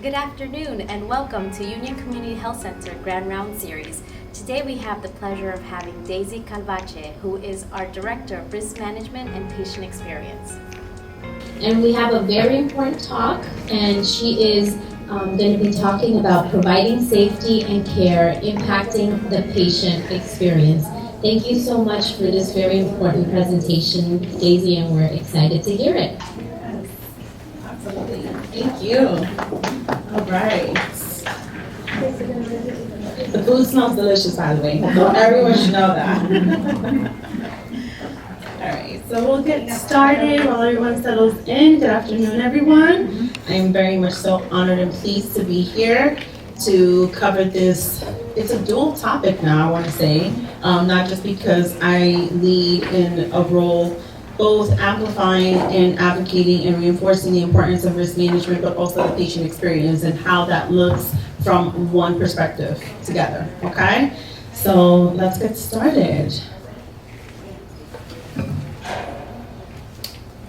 Good afternoon and welcome to Union Community Health Center Grand Round Series. Today we have the pleasure of having Daisy Calvache, who is our Director of Risk Management and Patient Experience. And we have a very important talk, and she is going to be talking about providing safety and care impacting the patient experience. Thank you so much for this very important presentation, Daisy, and we're excited to hear it. Yes, absolutely. Thank you. All right. The food smells delicious, by the way. So everyone should know that. All right, so we'll get started while everyone settles in. Good afternoon, everyone. I am very much so honored and pleased to be here to cover this. It's a dual topic now, I want to say, not just because I lead in a role both amplifying and advocating and reinforcing the importance of risk management, but also the patient experience and how that looks from one perspective together, okay? So let's get started.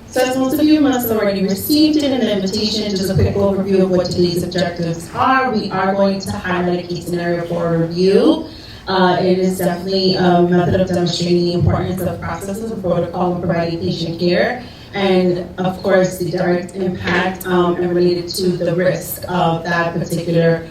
So as most of you must have already received it in the invitation, just a quick overview of what today's objectives are. We are going to highlight a case scenario for review. It is definitely a method of demonstrating the importance of processes and protocol in providing patient care, and of course the direct impact and related to the risk of that particular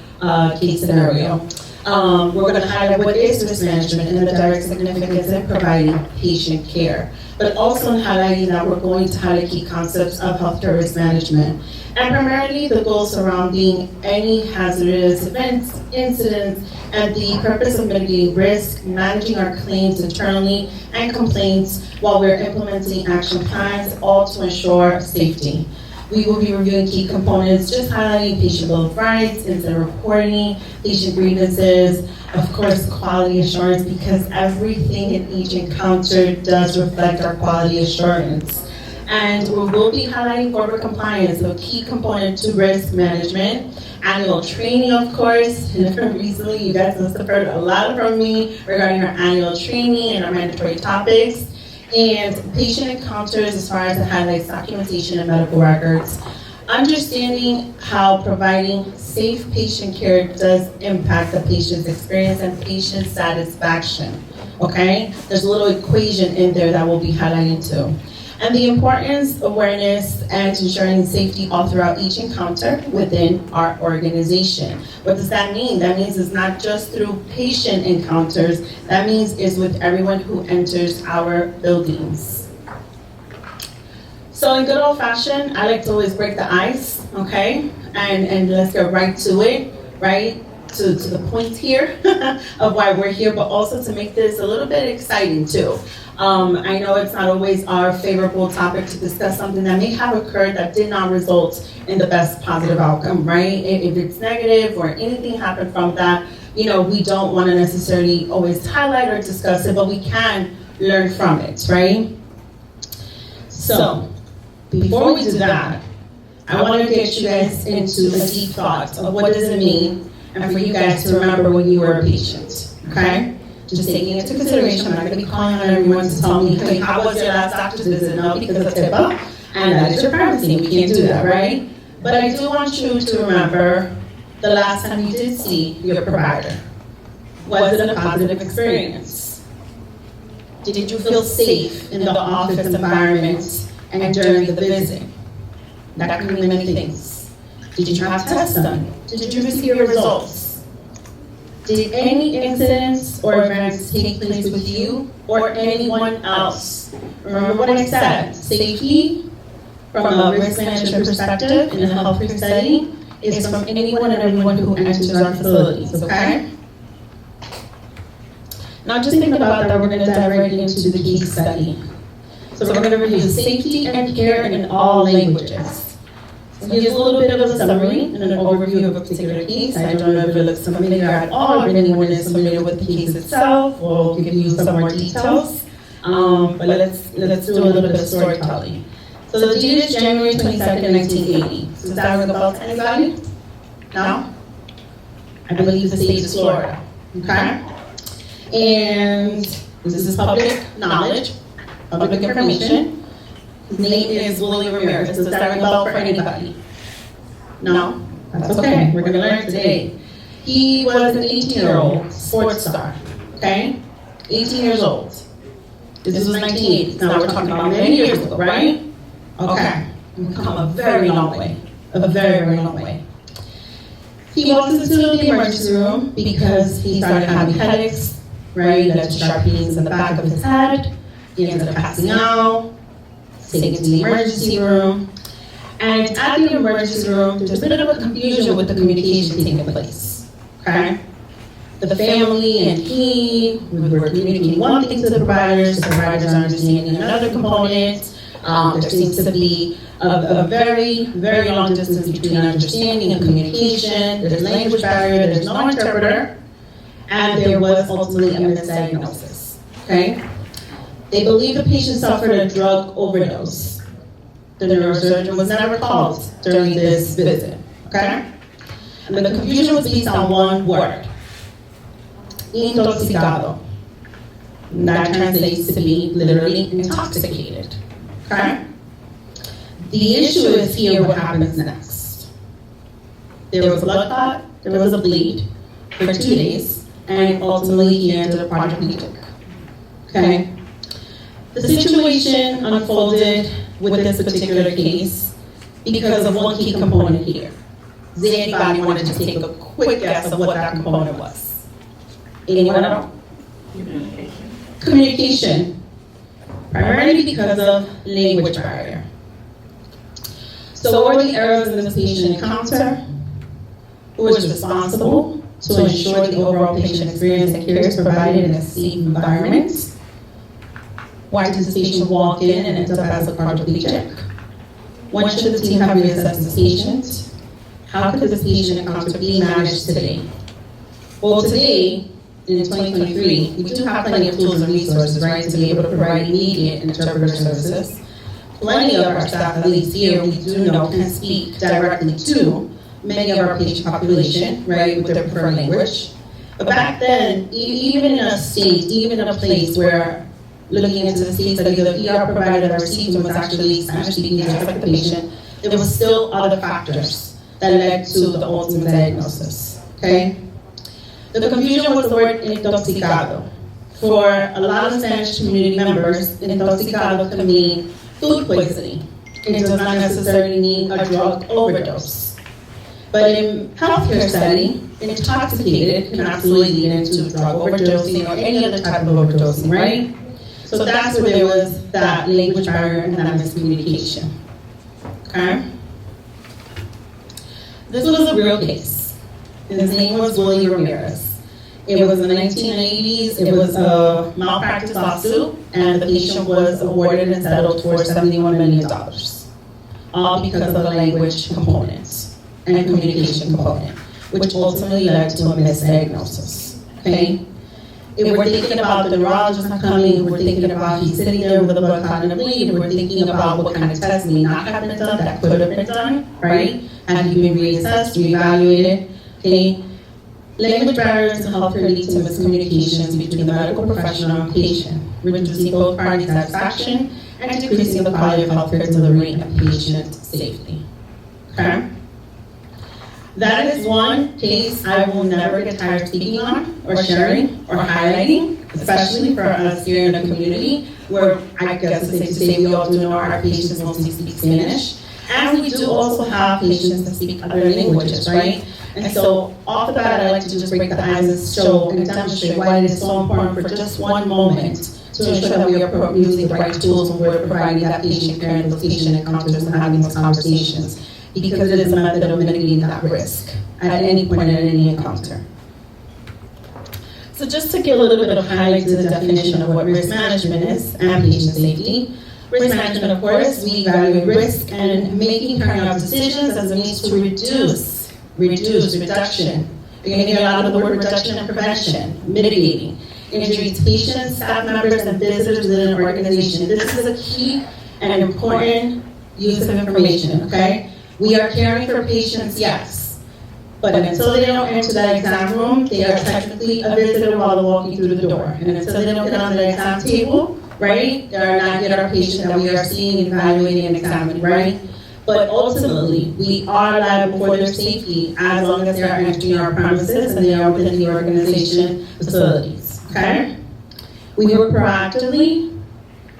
case scenario. We're going to highlight what is risk management and the direct significance in providing patient care, but also in highlighting that we're going to highlight key concepts of healthcare risk management, and primarily the goals surrounding any hazardous events, incidents, and the purpose of mitigating risk, managing our claims internally, and complaints while we're implementing action plans, all to ensure safety. We will be reviewing key components, just highlighting patient bill of rights, incident reporting, patient grievances, of course, quality assurance, because everything in each encounter does reflect our quality assurance. And we will be highlighting corporate compliance, a key component to risk management, annual training, of course. Recently, you guys must have heard a lot from me regarding our annual training and our mandatory topics, and patient encounters as far as it highlights documentation and medical records. Understanding how providing safe patient care does impact the patient's experience and patient satisfaction, okay? There's a little equation in there that we'll be highlighting too. And the importance, awareness, and ensuring safety all throughout each encounter within our organization. What does that mean? That means it's not just through patient encounters. That means it's with everyone who enters our buildings. So in good old fashion, I like to always break the ice, okay? And let's get right to it, right? To the point here of why we're here, but also to make this a little bit exciting too. I know it's not always our favorable topic to discuss something that may have occurred that did not result in the best positive outcome, right? If it's negative or anything happened from that, you know, we don't want to necessarily always highlight or discuss it, but we can learn from it, right? So, before we do that, I want to get you guys into a deep thought of what does it mean, and for you guys to remember when you were a patient, okay? Just taking into consideration, I'm not going to be calling on everyone to tell me, hey, how was your last doctor's visit? No, because of HIPAA, and that is your privacy. We can't do that, right? But I do want you to remember the last time you did see your provider. Was it a positive experience? Did you feel safe in the office environment and during the visit? That could mean many things. Did you have tests done? Did you receive your results? Did any incidents or events take place with you or anyone else? Remember what I said, safety from a risk management perspective in a healthcare setting is from anyone and everyone who enters our facilities, okay? Now just think about that, we're gonna dive right into the case study. So we're gonna review safety and care in all languages. So here's a little bit of a summary and an overview of a particular case. I don't know if it looks familiar at all, or if anyone is familiar with the case itself. We'll give you some more details. But let's do a little bit of storytelling. So the date is January 22nd, 1980. So does that ring a bell to anybody? No? I believe the state is Florida. Okay? And this is public knowledge, public information. His name is William Ramirez. Does that ring a bell for anybody? No? That's okay, we're gonna learn today. He was an 18-year-old sports star, okay? 18 years old. This was 1980s, now we're talking about many years ago, right? Okay, we've come a very long way, a very, very long way. He walked into the emergency room because he started having headaches, right? He led to sharp pains in the back of his head. He ended up passing out, taken to the emergency room. And at the emergency room, there's a bit of a confusion with the communication taking place, okay? The family and we were communicating one thing to the providers are understanding another component. There seems to be a very, very long distance between understanding and communication. There's language barrier, there's no interpreter, and there was ultimately a misdiagnosis, okay? They believe the patient suffered a drug overdose. The neurosurgeon was never called during this visit, okay? And the confusion was based on one word, intoxicado. That translates to be literally intoxicated, okay? The issue is here what happens next. There was a blood clot, there was a bleed for 2 days, and ultimately he ended up quadriplegic, okay? The situation unfolded with this particular case because of one key component here. Does anybody wanted to take a quick guess of what that component was? Anyone at all? Communication. Primarily because of language barrier. So what were the errors in this patient encounter? Who was responsible to ensure the overall patient experience and care is provided in a safe environment? Why did this patient walk in and end up as a quadriplegic? When should the team have reassessed this patient? How could this patient encounter be managed today? Well, today, in 2023, we do have plenty of tools and resources, right, to be able to provide immediate interpreter services. Plenty of our staff, at least here, we do know can speak directly to many of our patient population, right, with their preferred language. But back then, even in a state, even in a place where looking into the states that either ER provider that received him was actually Spanish-speaking, just like the patient, there was still other factors that led to the ultimate diagnosis, okay? The confusion was the word intoxicado. For a lot of Spanish community members, intoxicado can mean food poisoning. It does not necessarily mean a drug overdose. But in healthcare setting, intoxicated can absolutely lead into drug overdosing or any other type of overdosing, right? So that's where there was that language barrier and that miscommunication, okay? This was a real case. His name was Willie Ramirez. It was in the 1980s, it was a malpractice lawsuit, and the patient was awarded and settled for $71 million, all because of the language component and communication component, which ultimately led to a misdiagnosis, okay? If we're thinking about the neurologist not coming, we're thinking about he's sitting there with a blood clot and a bleed, we're thinking about what kind of tests may not have been done that could have been done, right? Had he been reassessed, reevaluated, okay? Language barriers to healthcare lead to miscommunications between the medical professional and patient, reducing both party satisfaction and decreasing the quality of healthcare delivery and patient safety, okay? That is one case I will never get tired of speaking on, or sharing, or highlighting, especially for us here in the community, where I guess it's safe to say we all do know our patients mostly speak Spanish, and we do also have patients that speak other languages, right? And so off the bat, I like to just break the ice and show and demonstrate why it is so important for just one moment to ensure that we are using the right tools when we're providing that patient care and those patient encounters and having those conversations, because it is a method of mitigating that risk at any point in any encounter. So just to give a little bit of highlight to the definition of what risk management is and patient safety. Risk management, of course, we evaluate risk and carrying out decisions as a means to reduction. You're going to hear a lot of the word reduction and prevention, mitigating injury to patients, staff members, and visitors within an organization. This is a key and important use of information, okay? We are caring for patients, yes, but until they don't enter that exam room, they are technically a visitor while they're walking through the door. And until they don't get on the exam table, right, they are not yet our patient that we are seeing, evaluating, and examining, right? But ultimately, we are liable for their safety as long as they are entering our premises and they are within the organization facilities, okay? We work proactively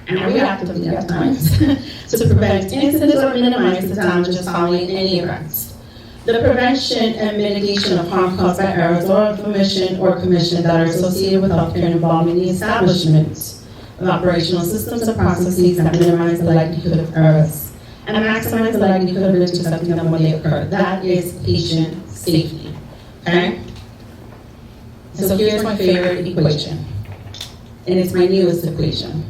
and reactively at times to prevent incidents or minimize the damages following any events. The prevention and mitigation of harm caused by errors or omission or commission that are associated with healthcare involving the establishment of operational systems and processes that minimize the likelihood of errors and maximize the likelihood of intercepting them when they occur. That is patient safety, okay? So here's my favorite equation, and it's my newest equation.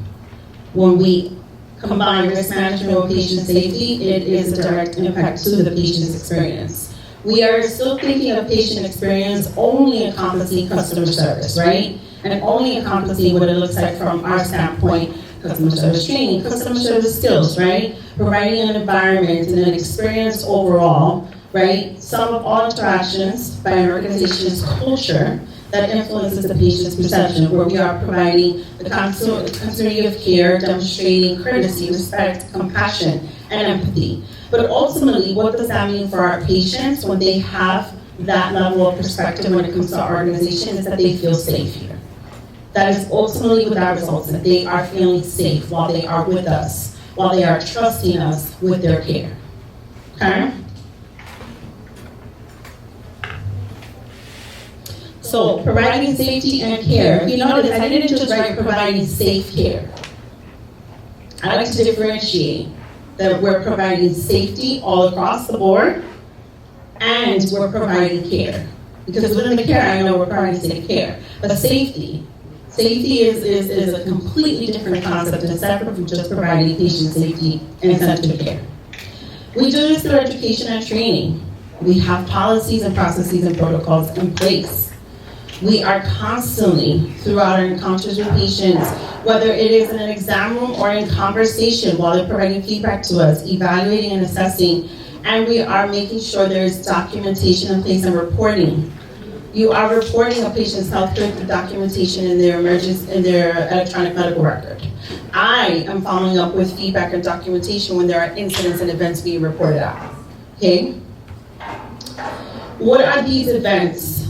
When we combine risk management with patient safety, it is a direct impact to the patient's experience. We are still thinking of patient experience only encompassing customer service, right? And only encompassing what it looks like from our standpoint, customer service training, customer service skills, right? Providing an environment and an experience overall, right? Sum of all interactions by an organization's culture that influences the patient's perception, where we are providing the continuity of care, demonstrating courtesy, respect, compassion, and empathy. But ultimately, what does that mean for our patients when they have that level of perspective when it comes to our organization is that they feel safe here. That is ultimately what that results in. They are feeling safe while they are with us, while they are trusting us with their care, okay? So, providing safety and care. If you notice, I didn't just write providing safe care. I like to differentiate that we're providing safety all across the board and we're providing care. Because within the care, I know we're providing safe care. But safety is a completely different concept and separate from just providing patient safety and centered care. We do this through education and training. We have policies and processes and protocols in place. We are constantly, throughout our encounters with patients, whether it is in an exam room or in conversation while they're providing feedback to us, evaluating and assessing, and we are making sure there's documentation in place and reporting. You are reporting a patient's healthcare through documentation in their electronic medical record. I am following up with feedback and documentation when there are incidents and events being reported out, okay? What are these events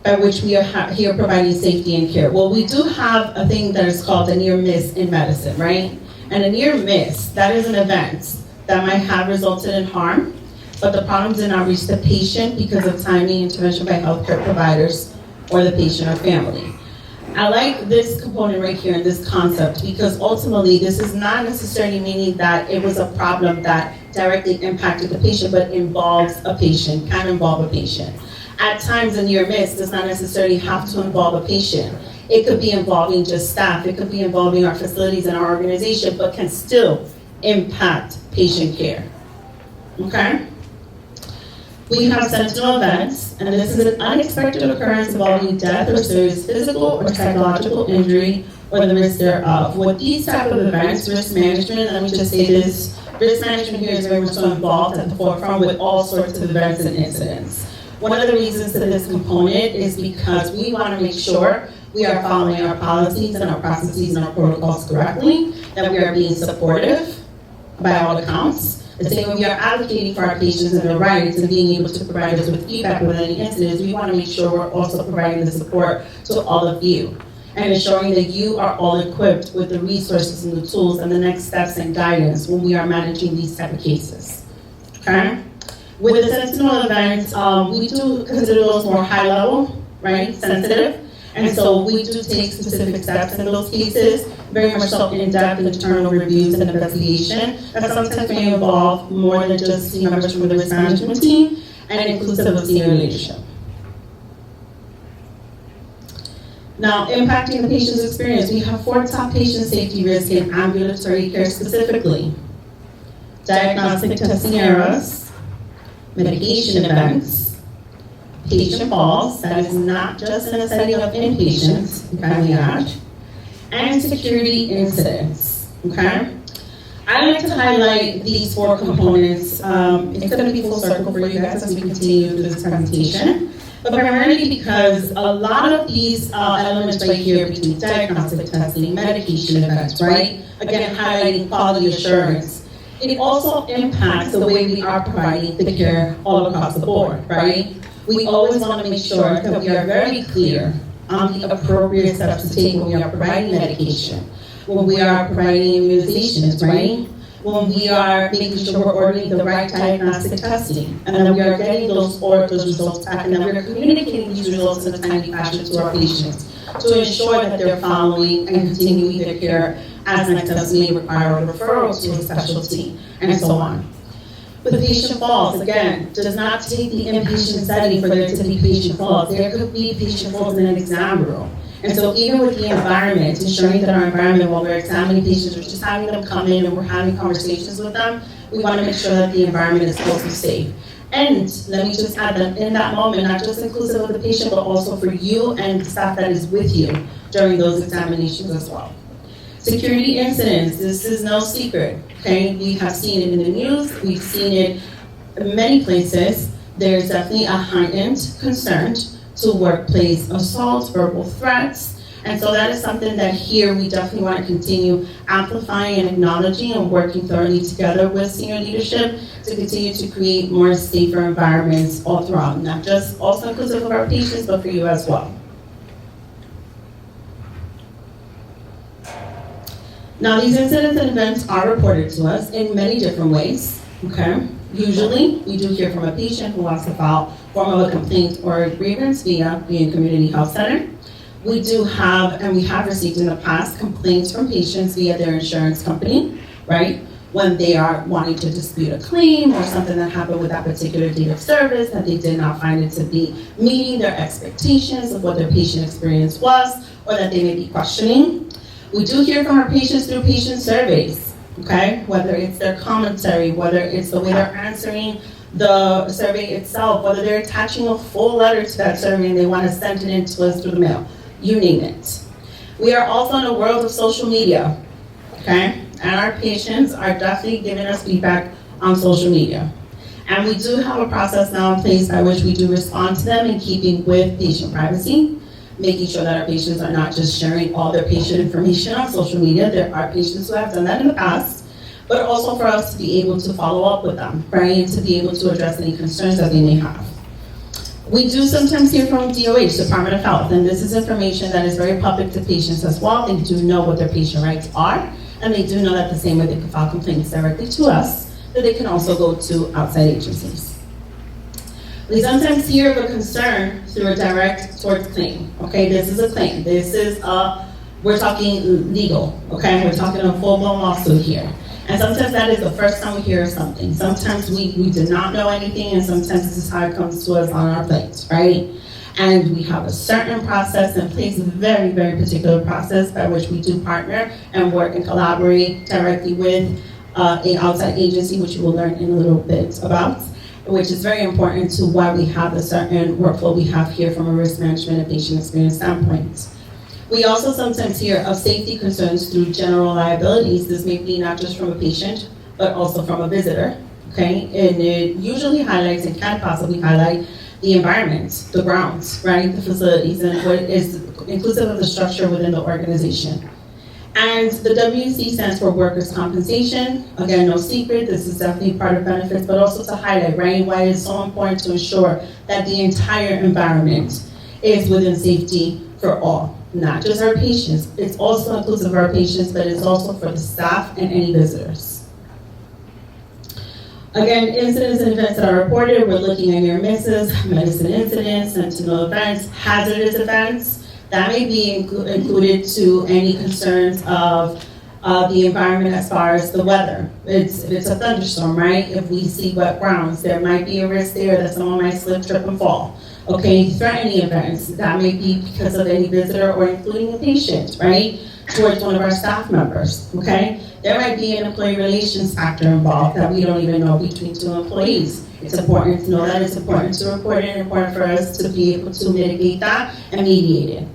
by which we are here providing safety and care? Well, we do have a thing that is called a near miss in medicine, right? And a near miss, that is an event that might have resulted in harm, but the problem did not reach the patient because of timely intervention by healthcare providers or the patient or family. I like this component right here in this concept because ultimately this is not necessarily meaning that it was a problem that directly impacted the patient, but involves a patient, can involve a patient. At times, a near miss does not necessarily have to involve a patient. It could be involving just staff, it could be involving our facilities and our organization, but can still impact patient care, okay? We have sentinel events, and this is an unexpected occurrence involving death or serious physical or psychological injury or the risk thereof. With these type of events, risk management, let me just say this, risk management here is very much so involved at the forefront with all sorts of events and incidents. One of the reasons to this component is because we want to make sure we are following our policies and our processes and our protocols correctly, that we are being supportive by all accounts. The same way we are advocating for our patients and their rights and being able to provide us with feedback with any incidents, we want to make sure we're also providing the support to all of you and ensuring that you are all equipped with the resources and the tools and the next steps and guidance when we are managing these type of cases, okay? With the sentinel events, we do consider those more high level, right, sensitive. And so we do take specific steps in those cases, very much so in-depth internal reviews and investigation. That sometimes may involve more than just senior members from the risk management team and inclusive of senior leadership. Now, impacting the patient's experience, we have 4 top patient safety risks in ambulatory care specifically. Diagnostic testing errors, medication events, patient falls, that is not just in a setting of inpatients, if I may add, and security incidents, okay? I like to highlight these 4 components. It's going to be full circle for you guys as we continue through this presentation, but primarily because a lot of these elements right here between diagnostic testing, medication events, right? Again, highlighting quality assurance. it also impacts the way we are providing the care all across the board, right? We always want to make sure that we are very clear on the appropriate steps to take when we are providing medication, when we are providing immunizations, right? When we are making sure we're ordering the right diagnostic testing, and then we are getting those results back, and then we are communicating these results in a timely fashion to our patients to ensure that they're following and continuing their care as next steps may require a referral to a specialty, and so on. With patient falls, again, does not take the inpatient setting for there to be patient falls. There could be patient falls in an exam room. And so even with the environment, ensuring that our environment, while we're examining patients, we're just having them come in and we're having conversations with them, we want to make sure that the environment is also safe. And let me just add that in that moment, not just inclusive of the patient, but also for you and the staff that is with you during those examinations as well. Security incidents, this is no secret, okay? We have seen it in the news, we've seen it in many places. There's definitely a heightened concern to workplace assaults, verbal threats, and so that is something that here we definitely want to continue amplifying and acknowledging and working thoroughly together with senior leadership to continue to create more safer environments all throughout, not just also inclusive of our patients, but for you as well. Now, these incidents and events are reported to us in many different ways, okay? Usually, we do hear from a patient who wants to file form of a complaint or a grievance via the community health center. We do have, and we have received in the past, complaints from patients via their insurance company, right? When they are wanting to dispute a claim or something that happened with that particular date of service that they did not find it to be meeting their expectations of what their patient experience was, or that they may be questioning. We do hear from our patients through patient surveys, okay? Whether it's their commentary, whether it's the way they're answering the survey itself, whether they're attaching a full letter to that survey and they want to send it in to us through the mail, you name it. We are also in a world of social media, okay? And our patients are definitely giving us feedback on social media. And we do have a process now in place by which we do respond to them in keeping with patient privacy, making sure that our patients are not just sharing all their patient information on social media. There are patients who have done that in the past, but also for us to be able to follow up with them, right? And to be able to address any concerns that they may have. We do sometimes hear from DOH, Department of Health, and this is information that is very public to patients as well. They do know what their patient rights are, and they do know that the same way they can file complaints directly to us, that they can also go to outside agencies. We sometimes hear of a concern through a direct towards claim. Okay, this is a claim. This is we're talking legal, okay? We're talking a full-blown lawsuit here. And sometimes that is the first time we hear something. Sometimes we did not know anything, and sometimes this is how it comes to us on our plates, right? And we have a certain process in place, a very, very particular process by which we do partner and work and collaborate directly with an outside agency, which you will learn in a little bit about, which is very important to why we have the certain workflow we have here from a risk management and patient experience standpoint. We also sometimes hear of safety concerns through general liabilities. This may be not just from a patient, but also from a visitor, okay? And it usually highlights and can possibly highlight the environment, the grounds, right? The facilities, and what is inclusive of the structure within the organization. And the WC stands for workers' compensation. Again, no secret, this is definitely part of benefits, but also to highlight, right, why it's so important to ensure that the entire environment is within safety for all, not just our patients. It's also inclusive of our patients, but it's also for the staff and any visitors. Again, incidents and events that are reported, we're looking at near misses, medicine incidents, sentinel events, hazardous events. That may be included to any concerns of the environment as far as the weather. If it's a thunderstorm, right? If we see wet grounds, there might be a risk there that someone might slip, trip, and fall. Okay, threatening events, that may be because of any visitor or including a patient, right? Towards one of our staff members, okay? There might be an employee relations factor involved that we don't even know between two employees. It's important to know that, it's important to report it, and important for us to be able to mitigate that and mediate it.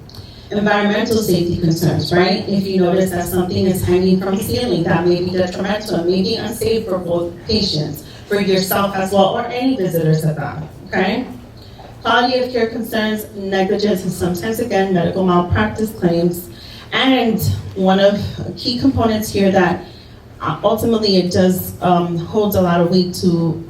Environmental safety concerns, right? If you notice that something is hanging from the ceiling, that may be detrimental, may be unsafe for both patients, for yourself as well, or any visitors at that, okay? Quality of care concerns, negligence, and sometimes, again, medical malpractice claims. And one of key components here that ultimately it does holds a lot of weight to,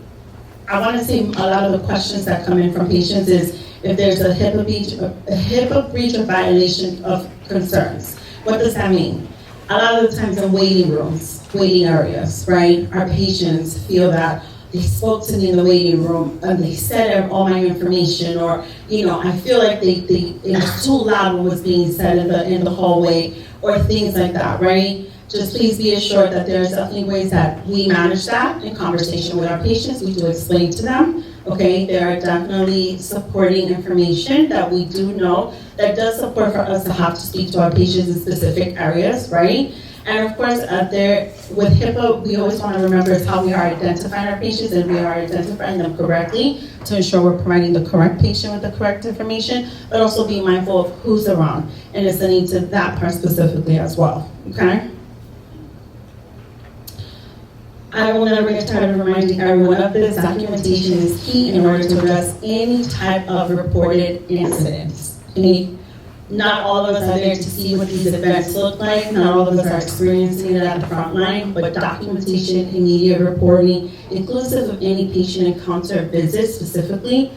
I want to say a lot of the questions that come in from patients is if there's a HIPAA breach or violation of concerns. What does that mean? A lot of the times in waiting rooms, waiting areas, right, our patients feel that they spoke to me in the waiting room and they said all my information, or, I feel like it was too loud what was being said in the hallway, or things like that, right? Just please be assured that there's definitely ways that we manage that in conversation with our patients. We do explain to them, okay? There are definitely supporting information that we do know that does support for us to have to speak to our patients in specific areas, right? And of course, with HIPAA, we always want to remember is how we are identifying our patients, and we are identifying them correctly to ensure we're providing the correct patient with the correct information, but also be mindful of who's around and listening to that part specifically as well, okay? I will never get tired of reminding everyone of this. Documentation is key in order to address any type of reported incidents, okay? Not all of us are there to see what these events look like. Not all of us are experiencing it at the front line, but documentation, immediate reporting, inclusive of any patient encounter visits specifically,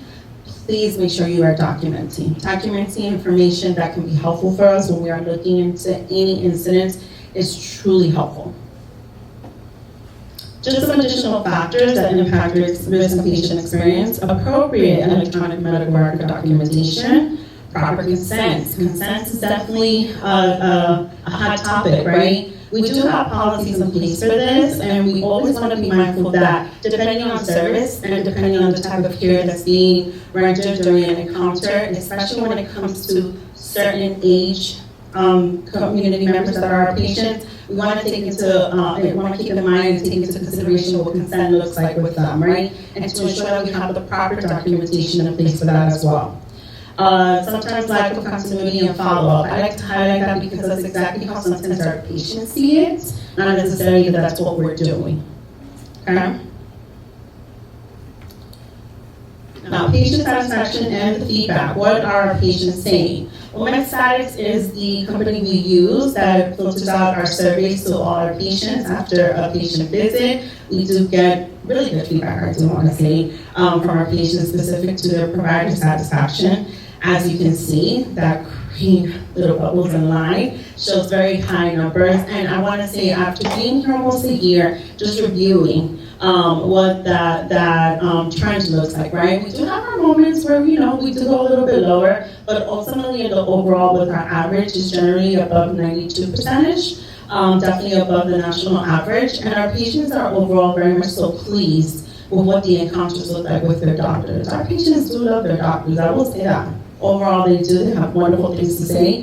please make sure you are documenting. Documenting information that can be helpful for us when we are looking into any incidents is truly helpful. Just some additional factors that impact risk and patient experience: appropriate electronic medical record documentation, proper consent. Consent is definitely a hot topic, right? We do have policies in place for this, and we always want to be mindful that depending on service and depending on the type of care that's being rendered during an encounter, especially when it comes to certain age community members that are our patients, we want to keep in mind and take into consideration what consent looks like with them, right? And to ensure that we have the proper documentation in place for that as well. Sometimes lack of continuity and follow-up. I like to highlight that because that's exactly how sometimes our patients see it, not necessarily that that's what we're doing. Okay? Now, patient satisfaction and the feedback. What are our patients saying? Well, MedStatus is the company we use that filters out our surveys to all our patients after a patient visit. We do get really good feedback, I do want to say, from our patients specific to their provider satisfaction. As you can see, that green little bubbles in line shows very high numbers. And I want to say, after being here almost a year, just reviewing what that trend looks like, right? We do have our moments where, we do go a little bit lower, but ultimately the overall with our average is generally above 92%, definitely above the national average. And our patients are overall very much so pleased with what the encounters look like with their doctors. Our patients do love their doctors, I will say that. Overall, they do. They have wonderful things to say.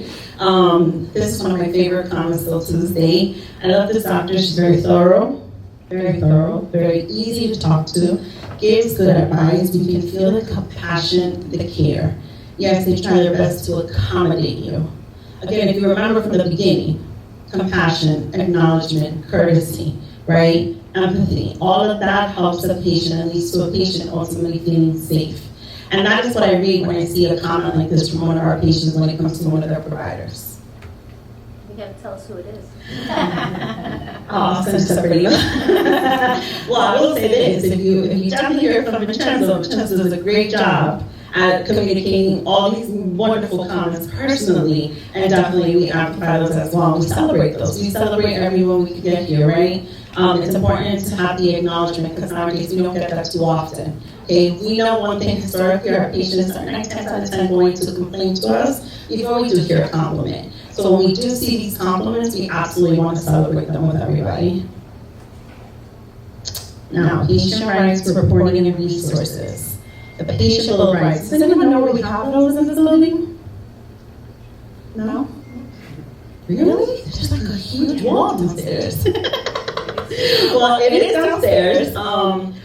This is one of my favorite comments still to this day. I love this doctor. She's very thorough, very easy to talk to, gives good advice. You can feel the compassion, the care. Yes, they try their best to accommodate you. Again, if you remember from the beginning, compassion, acknowledgement, courtesy, right? Empathy. All of that helps a patient and leads to a patient ultimately feeling safe. And that is what I read when I see a comment like this from one of our patients when it comes to one of their providers. You gotta tell us who it is. I'll send it for you. Well, I will say this, if you definitely hear from Vincenzo does a great job at communicating all these wonderful comments personally, and definitely we amplify those as well. We celebrate those. We celebrate everyone we can get here, right? It's important to have the acknowledgement because nowadays we don't get that too often. Okay, we know one thing historically, our patients are 9 times out of 10 going to complain to us before we do hear a compliment. So when we do see these compliments, we absolutely want to celebrate them with everybody. Now, patient rights for reporting and resources. The patient bill of rights. Does anyone know where we have those in this building? No? Really? There's like a huge wall downstairs. Well, it is downstairs,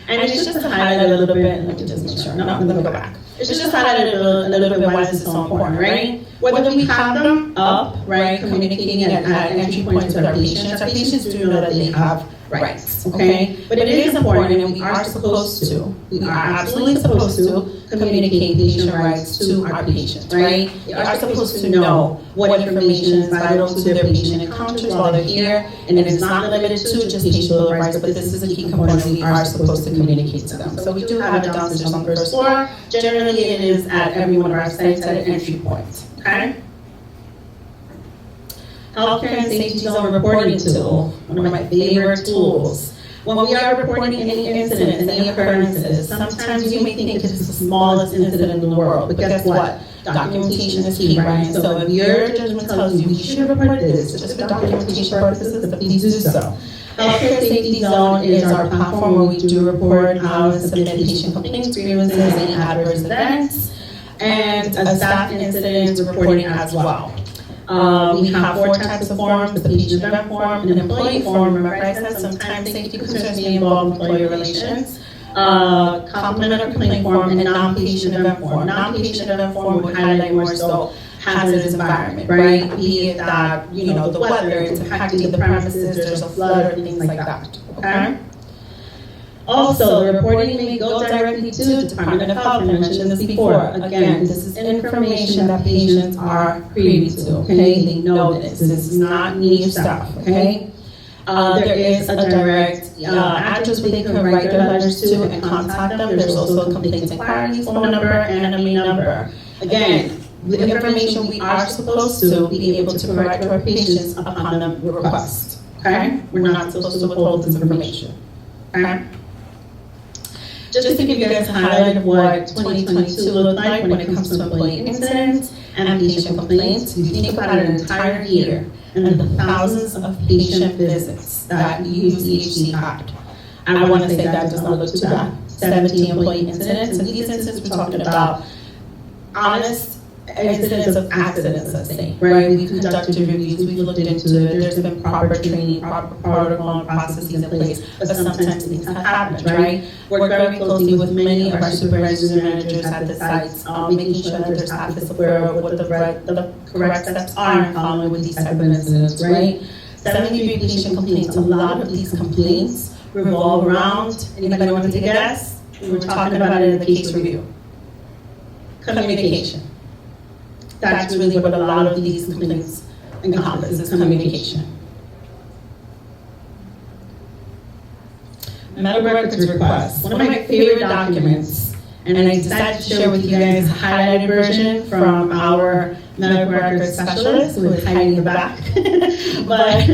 and it's just to highlight a little bit. Let me just make sure. No, let me go back. It's just to highlight a little bit why this is so important, right? Whether we have them up, right, communicating at entry points with our patients do know that they have rights, okay? But it is important, and we are absolutely supposed to communicate patient rights to our patients, right? They are supposed to know what information is vital to their patient encounters while they're here, and it is not limited to just patient bill of rights, but this is a key component we are supposed to communicate to them. So we do have it downstairs on the first floor. Generally, it is at every one of our sites at an entry point, okay? Healthcare and safety zone reporting tool, one of my favorite tools. When we are reporting any incidents, any occurrences, sometimes you may think it's the smallest incident in the world, but guess what? Documentation is key, right? So if your judgment tells you should report this just for documentation purposes, please do so. Healthcare Safety Zone is our platform where we do report submit patient complaints, grievances, any adverse events, and staff incidents reporting as well. We have 4 types of forms: the patient event form, an employee form. Remember I said sometimes safety concerns may involve employee relations. Complaint or complaint form, and non-patient event form. Non-patient event form would highlight more so hazardous environment, right? Be it that, the weather, it's impacting the premises, there's a flood or things like that, okay? Also, the reporting may go directly to the Department of Health. I mentioned this before. Again, this is information that patients are privy to, okay? They know this. This is not new stuff, okay? There is a direct address where they can write their letters to and contact them. There's also a complaints inquiry phone number and a main number. Again, the information we are supposed to be able to provide to our patients upon the request, okay? We're not supposed to withhold this information, okay? Just to give you guys a highlight of what 2022 looked like when it comes to employee incidents and patient complaints, if you think about an entire year and the thousands of patient visits that UCHC had, I want to say that does not look too bad. 70 employee incidents, and these incidents we're talking about honest incidents of accidents, let's say, right? We conducted reviews, we looked into it, there's been proper training, proper protocol and processes in place, but sometimes things have happened, right? Work very closely with many of our supervisors and managers at the sites, making sure that their staff is aware of what the correct steps are in following with these type of incidents, right? 73 patient complaints. A lot of these complaints revolve around, anybody want to take a guess? We were talking about it in the case review. Communication. That's really what a lot of these complaints encompass, is communication. Medical records request. One of my favorite documents, and I decided to share with you guys a highlighted version from our medical records specialist, who is hiding in the back. But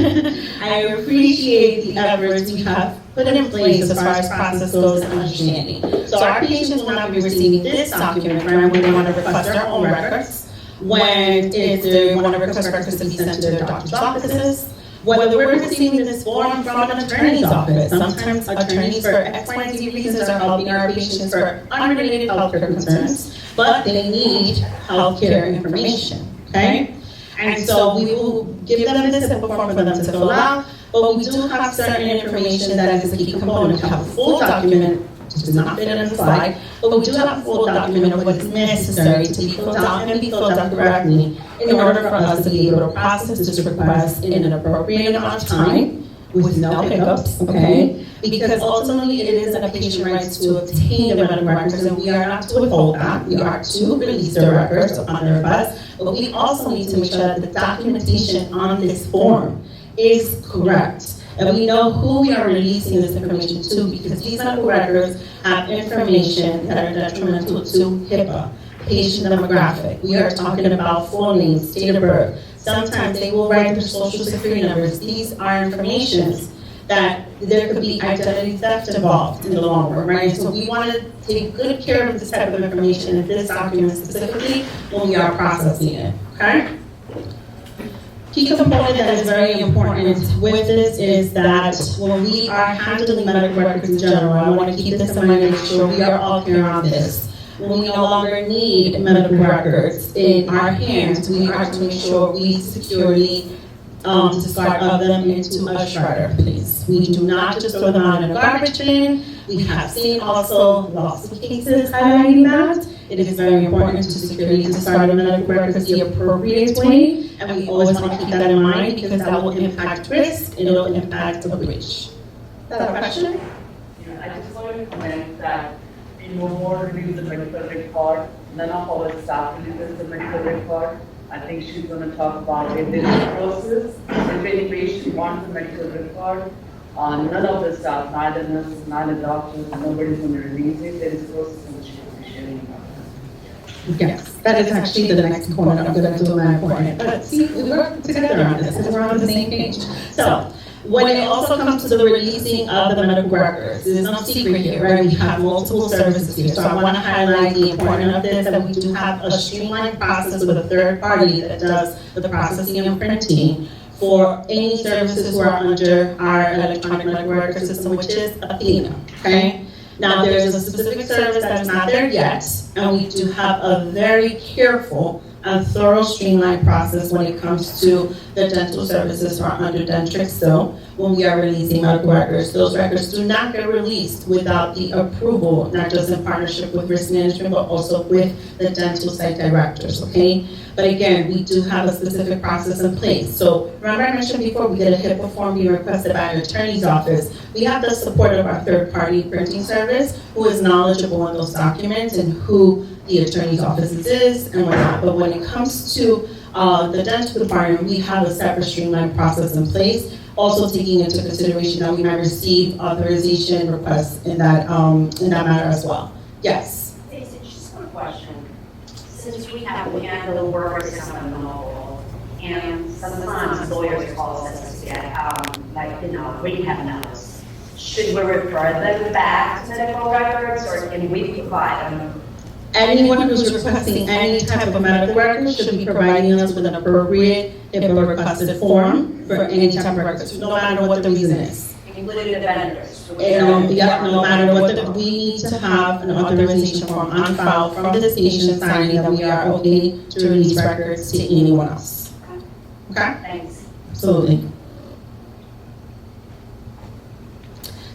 I appreciate the efforts we have put in place as far as process goes and understanding. So our patients will not be receiving this document, right, when they want to request their own records. When they want to request records to be sent to their doctor's offices, whether we're receiving this form from an attorney's office. Sometimes attorneys for X, Y, and Z reasons are helping our patients for unrelated healthcare concerns, but they need healthcare information, okay? And so we will give them this simple form for them to fill out, but we do have certain information that is a key component. We have a full document, which does not fit in the slide, but we do have a full document of what is necessary to be filled out and be filled out correctly in order for us to be able to process this request in an appropriate amount of time with no hiccups, okay? Because ultimately it is in a patient's rights to obtain the medical records, and we are not to withhold that. We are to release their records upon their request, but we also need to make sure that the documentation on this form is correct. And we know who we are releasing this information to, because these medical records have information that are detrimental to HIPAA, patient demographic. We are talking about full names, date of birth. Sometimes they will write their social security numbers. These are informations that there could be identity theft involved in the long run, right? So we want to take good care of this type of information in this document specifically when we are processing it, okay? Key component that is very important with this is that when we are handling medical records in general, I want to keep this in mind and make sure we are all clear on this. When we no longer need medical records in our hands, we are to make sure we securely discard of them into a shredder, please. We do not just throw them out in a garbage bin. We have seen also lots of cases highlighting that. It is very important to securely discard the medical records the appropriate way, and we always want to keep that in mind because that will impact risk and it will impact a breach. that a question? Yeah, I just wanted to comment that we no more review the medical record. None of our staff reviews the medical record. I think she's going to talk about it. There is a process. If any patient wants a medical record, none of the staff, neither nurses, neither doctors, nobody's going to release it. There is a process in which she will be sharing about it. Yes, that is actually the next component I'm going to do in my appointment. But see, we work together on this because we're on the same page. So, when it also comes to the releasing of the medical records, there's no secret here, right? We have multiple services here. So I want to highlight the importance of this, that we do have a streamlined process with a third party that does the processing and printing for any services who are under our electronic medical record system, which is Athena, okay? Now, there's a specific service that is not there yet, and we do have a very careful and thorough streamlined process when it comes to the dental services who are under Dentrix still. When we are releasing medical records, those records do not get released without the approval, not just in partnership with risk management, but also with the dental site directors, okay? But again, we do have a specific process in place. So remember I mentioned before, we get a HIPAA form being requested by an attorney's office. We have the support of our third-party printing service who is knowledgeable in those documents and who the attorney's office is and whatnot. But when it comes to the dental department, we have a separate streamlined process in place, also taking into consideration that we might receive authorization requests in that matter as well. Yes? Stacey, just one question. Since we have to handle workers' comp on the mobile, and sometimes lawyers call us to get, rehab notice, should we refer them back to medical records, or can we provide them? Anyone who's requesting any type of medical record should be providing us with an appropriate HIPAA requested form for any type of records, no matter what the reason is. Including the vendors? No matter what, we need to have an authorization form on file from the station signing that we are okay to release records to anyone else. Okay? Thanks. Absolutely.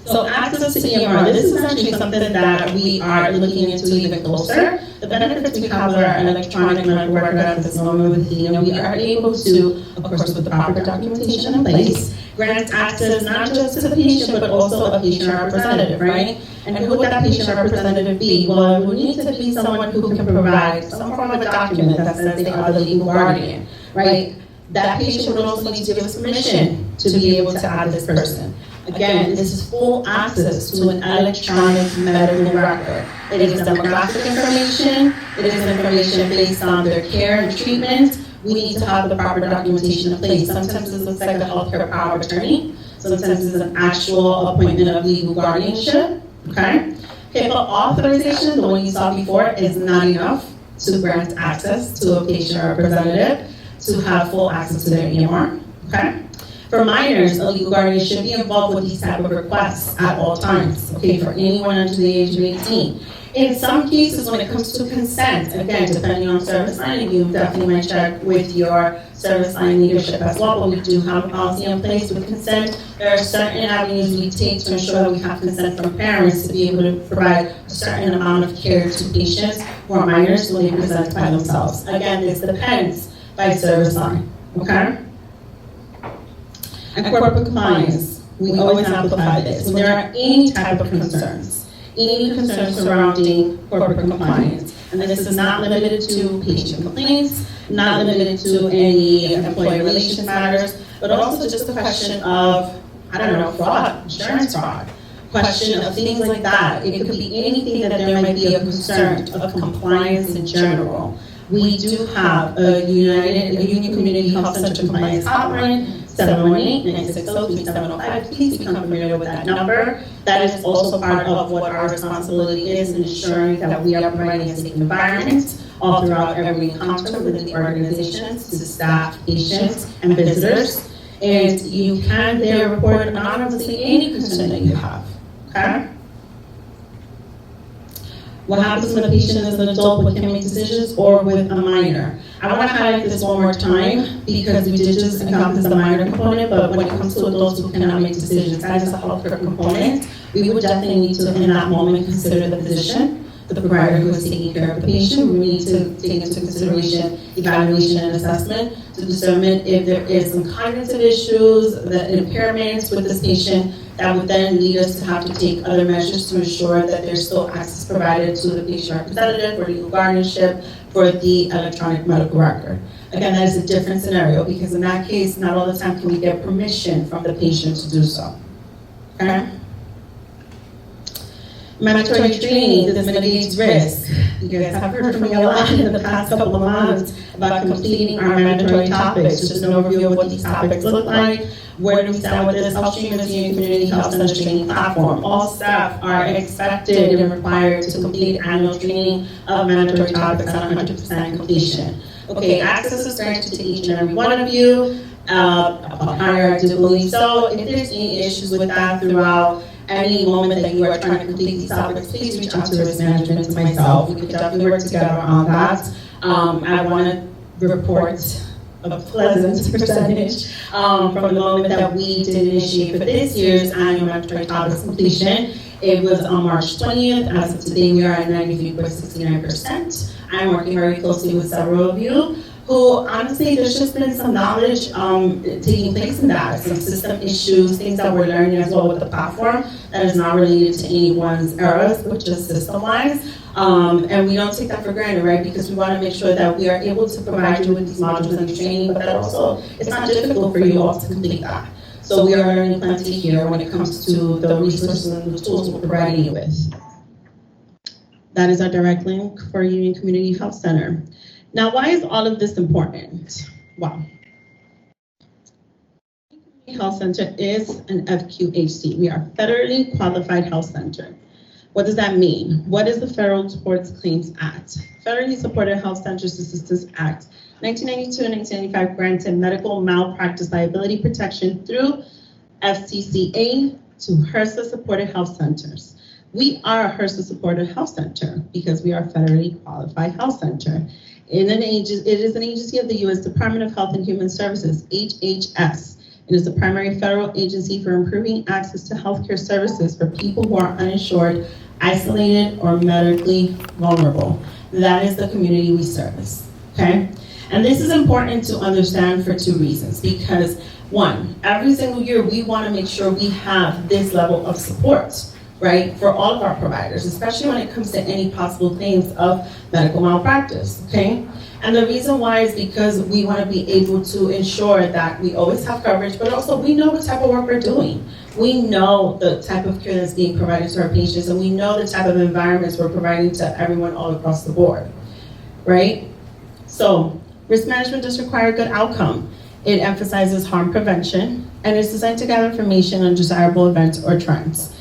So access to EMR, this is actually something that we are looking into even closer. The benefits we have with our electronic medical record at this moment with Athena, we are able to, of course, with the proper documentation in place, grant access not just to the patient, but also a patient representative, right? And who would that patient representative be? Well, it would need to be someone who can provide some form of a document that says they are the legal guardian, right? That patient would also need to give us permission to be able to add this person. Again, this is full access to an electronic medical record. It is demographic information. It is information based on their care and treatment. We need to have the proper documentation in place. Sometimes it looks like a healthcare power of attorney. Sometimes it's an actual appointment of legal guardianship. Okay? HIPAA authorization, the one you saw before, is not enough to grant access to a patient representative to have full access to their EMR. Okay? For minors, a legal guardian should be involved with these type of requests at all times, okay, for anyone under the age of 18. In some cases, when it comes to consent, again, depending on service line, you definitely might check with your service line leadership as well, but we do have a policy in place with consent. There are certain avenues we take to ensure that we have consent from parents to be able to provide a certain amount of care to patients who are minors when they present by themselves. Again, this depends by service line, okay? And corporate compliance, we always amplify this. When there are any type of concerns surrounding corporate compliance, and this is not limited to patient complaints, not limited to any employee relations matters, but also just a question of, fraud, insurance fraud, question of things like that. It could be anything that there might be a concern of compliance in general. We do have a Union Community Health Center compliance hotline, 718-960-3705. Please become familiar with that number. That is also part of what our responsibility is in ensuring that we are providing a safe environment all throughout every encounter within the organizations to staff, patients, and visitors. And you can there report anonymously any concern that you have. Okay? What happens when a patient is an adult but can make decisions or with a minor? I want to highlight this one more time because we did just encompass the minor component, but when it comes to adults who cannot make decisions, that is a healthcare component. We would definitely need to, in that moment, consider the physician, the provider who is taking care of the patient. We need to take into consideration evaluation and assessment to determine if there is some cognitive issues, the impairments with this patient, That would then lead us to have to take other measures to ensure that there's still access provided to the patient representative, for legal guardianship, for the electronic medical record. Again, that is a different scenario, because in that case, not all the time can we get permission from the patient to do so. Okay? Mandatory training, this mitigates risk. You guys have heard from me a lot in the past couple of months about completing our mandatory topics. Just an overview of what these topics look like. Where do we stand with this Health Stream Union Community Health Center training platform? All staff are expected and required to complete annual training of mandatory topics on 100% completion. Okay, access is granted to each and every one of you. I do believe so. If there's any issues with that throughout any moment that you are trying to complete these topics, please reach out to risk management, to myself. We can definitely work together on that. I want to report a pleasant percentage from the moment that we did initiate for this year's annual mandatory topics completion. It was on March 20th. As of today, we are at 93.69%. I'm working very closely with several of you who, honestly, there's just been some knowledge taking place in that, some system issues, things that we're learning as well with the platform that is not related to anyone's errors, but just system-wise. And we don't take that for granted, right? Because we want to make sure that we are able to provide you with these modules and training, but that also, it's not difficult for you all to complete that. So we are learning plenty here when it comes to the resources and the tools we're providing you with. That is our direct link for Union Community Health Center. Now, why is all of this important? Well, Health Center is an FQHC. We are federally qualified health center. What does that mean? What is the Federal Tort Claims Act? Federally Supported Health Centers Assistance Act, 1992 and 1995 granted medical malpractice liability protection through FCCA to HRSA supported health centers. We are a HRSA supported health center because we are a federally qualified health center. It is an agency of the U.S. Department of Health and Human Services, HHS. It is the primary federal agency for improving access to healthcare services for people who are uninsured, isolated, or medically vulnerable. That is the community we service, okay? And this is important to understand for two reasons. Because one, every single year we want to make sure we have this level of support, right, for all of our providers, especially when it comes to any possible claims of medical malpractice, okay? And the reason why is because we want to be able to ensure that we always have coverage, but also we know what type of work we're doing. We know the type of care that's being provided to our patients, and we know the type of environments we're providing to everyone all across the board, right? So, risk management does require a good outcome. It emphasizes harm prevention, and it's designed to gather information on desirable events or trends.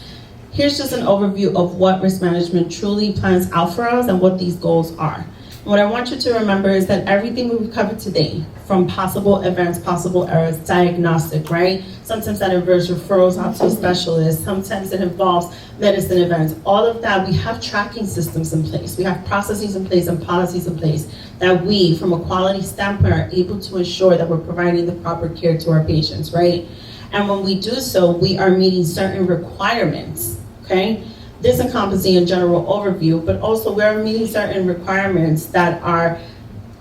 Here's just an overview of what risk management truly plans out for us and what these goals are. What I want you to remember is that everything we've covered today, from possible events, possible errors, diagnostic, right? Sometimes that involves referrals out to a specialist. Sometimes it involves medicine events. All of that, we have tracking systems in place. We have processes in place and policies in place that we, from a quality standpoint, are able to ensure that we're providing the proper care to our patients, right? And when we do so, we are meeting certain requirements, okay? This encompassing a general overview, but also we're meeting certain requirements that are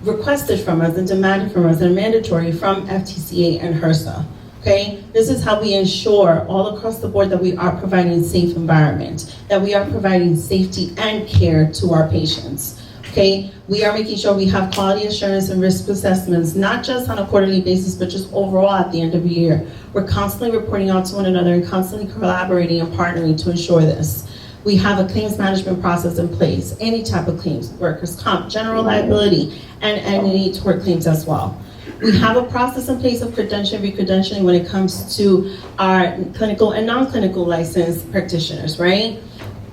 requested from us and demanded from us and mandatory from FTCA and HRSA, okay? This is how we ensure all across the board that we are providing a safe environment, that we are providing safety and care to our patients, okay? We are making sure we have quality assurance and risk assessments, not just on a quarterly basis, but just overall at the end of the year. We're constantly reporting out to one another and constantly collaborating and partnering to ensure this. We have a claims management process in place, any type of claims, workers' comp, general liability, and any tort claims as well. We have a process in place of credentialing, re-credentialing when it comes to our clinical and non-clinical licensed practitioners, right?